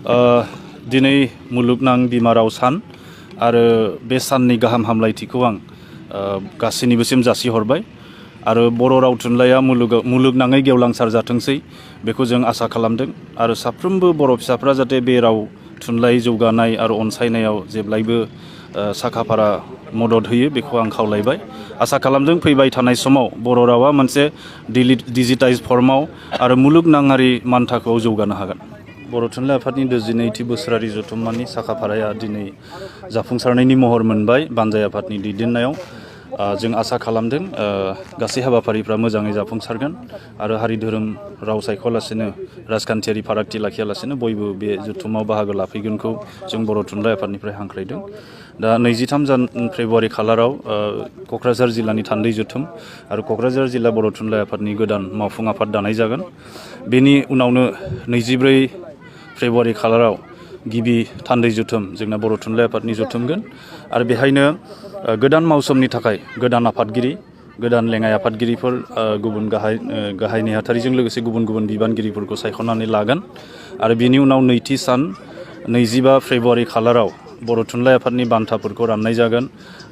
दिनै मुलुगनां बिमा राव सान आरो बे साननि गाहाम हामलायथिखौ आं गासैनिबोसिम जासिहरबाय आरो बर' राव थुनलाइया मुलुगनाङै गेवलांसार जाथोंसै बेखौ जों आसा खालामदों आरो साफ्रोमबो बर' फिसाफ्रा जाहाथे बे राव थुनलाइ जौगानाय आरो अनसायनायाव जेब्लायबो साखाफारा मदद होयो बेखौ आं खावलायबाय आसा खालामदों फैबाय थानाय समाव बर' रावा मोनसे डिजिटाइज फर्माव आरो मुलुगनाङारि मानथाखोआव जौगानो हागोन। बर' थुनलाइ आफादनि 12थि बोसोरारि जथुम्मानि साखाफाराया दिनै जाफुंसारनायनि महर मोनबाय बानजाय आफादनि दैदेननायाव जों आसा खालामदों गासै हाबाफारिफ्रा मोजाङै जाफुंसारगोन आरो हारि धोरोम राव सायख'लासेनो राजखान्थियारि फारागथि लाखियालासेनो बयबो बे जथुम्माव बाहागो लाफैगोनखौ जों बर' थुनलाइ आफादनिफ्राय हांख्रायदों। दा 23 फेब्रुवारि खालाराव क'क्राझार जिल्लानि थान्दै जथुम आरो क'क्राझार जिल्ला बर' थुनलाइ आफादनि गोदान मावफुं आफाद दानाय जागोन। बेनि उनावनो 24 फेब्रुवारि खालाराव गिबि थान्दै जथुम जोंना बर' थुनलाइ आफादनि जथुमगोन आरो बेहायनो गोदान मावसोमनि थाखाय गोदान आफादगिरि गोदान लेङाइ आफादगिरिफोर गुबुन गाहाय नेहाथारिजों लोगोसे गुबुन गुबुन बिबानगिरिफोरखौ सायख'नानै लागोन आरो बिनि उनाव नैथि सान 25 फेब्रुवारि खालाराव बर' थुनलाइ आफादनि बान्थाफोरखौ राननाय जागोन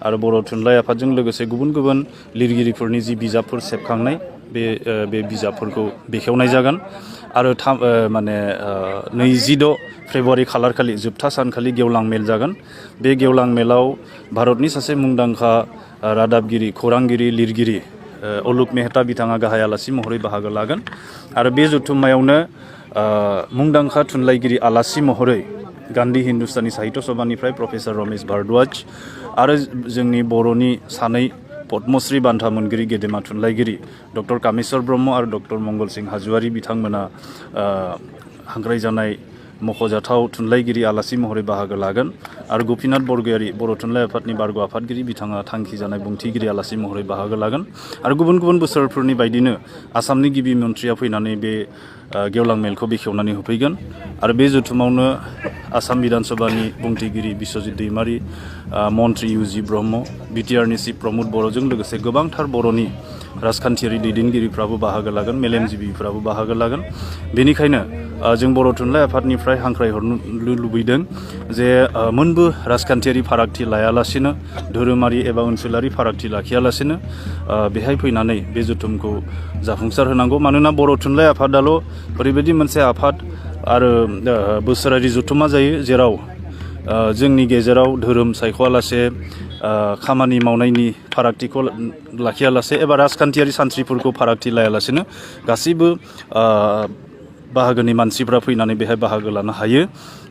आरो बर' थुनलाइ आफादजों लोगोसे गुबुन गुबुन लिरगिरिफोरनि जि बिजाबफोर सेबखांनाय बे बिजाबफोरखौ बेखेवनाय जागोन आरो 26 फेब्रुवारि खालारखालि जोबथा सानखालि गेवलां मेल जागोन। बे गेवलां मेलाव भारतनि सासे मुंदांखा रादाबगिरि खौरांगिरि लिरगिरि अलुक मेहता बिथाङा गाहाय आलासि महरै बाहागो लागोन आरो बे जथुम्मायावनो मुंदांखा थुनलाइगिरि आलासि महरै गान्धी हिन्दुस्तानी साहित्य सभानिफ्राय प्रफेसर रमेश भारद्वाज आरो जोंनि बर'नि सानै पद्मश्री बान्था मोनगिरि गेदेमा थुनलाइगिरि डक्टर कामेश्वर ब्रह्म आरो डक्टर मंगल सिंह हाज'वारि बिथांमोना हांख्रायजानाय मख'जाथाव थुनलाइगिरि आलासि महरै बाहागो लागोन आरो गपिनाथ बरगयारि बर' थुनलाइ आफादनि बारग' आफादगिरि बिथाङा थांखि जानाय बुंथिगिरि आलासि महरै बाहागो लागोन आरो गुबुन गुबुन बोसोरफोरनि बायदिनो आसामनि गिबि मन्थ्रिया फैनानै बे गेवलां मेलखौ बेखेवनानै होफैगोन आरो बे जथुमावनो आसाम बिधान सभानि बुंथिगिरि बिश्वजित दैमारि मन्त्रि इउजि ब्रह्म बिटिआरनि चिफ प्रमद बर'जों लोगोसे गोबांथार बर'नि राजखान्थियारि दैदेनगिरिफ्राबो बाहागो लागोन मेलेमजिबिफ्राबो बाहागो लागोन। बेनिखायनो जों बर' थुनलाइ आफादनिफ्राय हांख्रायहरनो लुबैदों जे मोनबो राजखान्थियारि फारागथि लायालासेनो धोरोमारि एबा ओनसोलारि फारागथि लाखियालासेनो बेहाय फैनानै बे जथुमखौ जाफुंसार होनांगौ। मानोना बर' थुनलाइ आफादाल' ओरैबायदि मोनसे आफाद आरो बोसोरारि जथुम्मा जायो जेराव जोंनि गेजेराव धोरोम सायख'आलासे खामानि मावनायनि फारागथिखौ लाखियालासे एबा राजखान्थियारि सानथ्रिफोरखौ फारागथि लायालासेनो गासैबो बाहागोनि मानसिफ्रा फैनानै बेहाय बाहागो लानो हायो।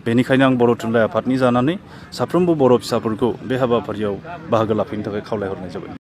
बेनिखायनो आं बर' थुनलाइ आफादनि जानानै साफ्रोमबो बर' फिसाफोरखौ बे हाबाफारियाव बाहागो लाफैनो थाखाय खावलायहरनाय जाबाय।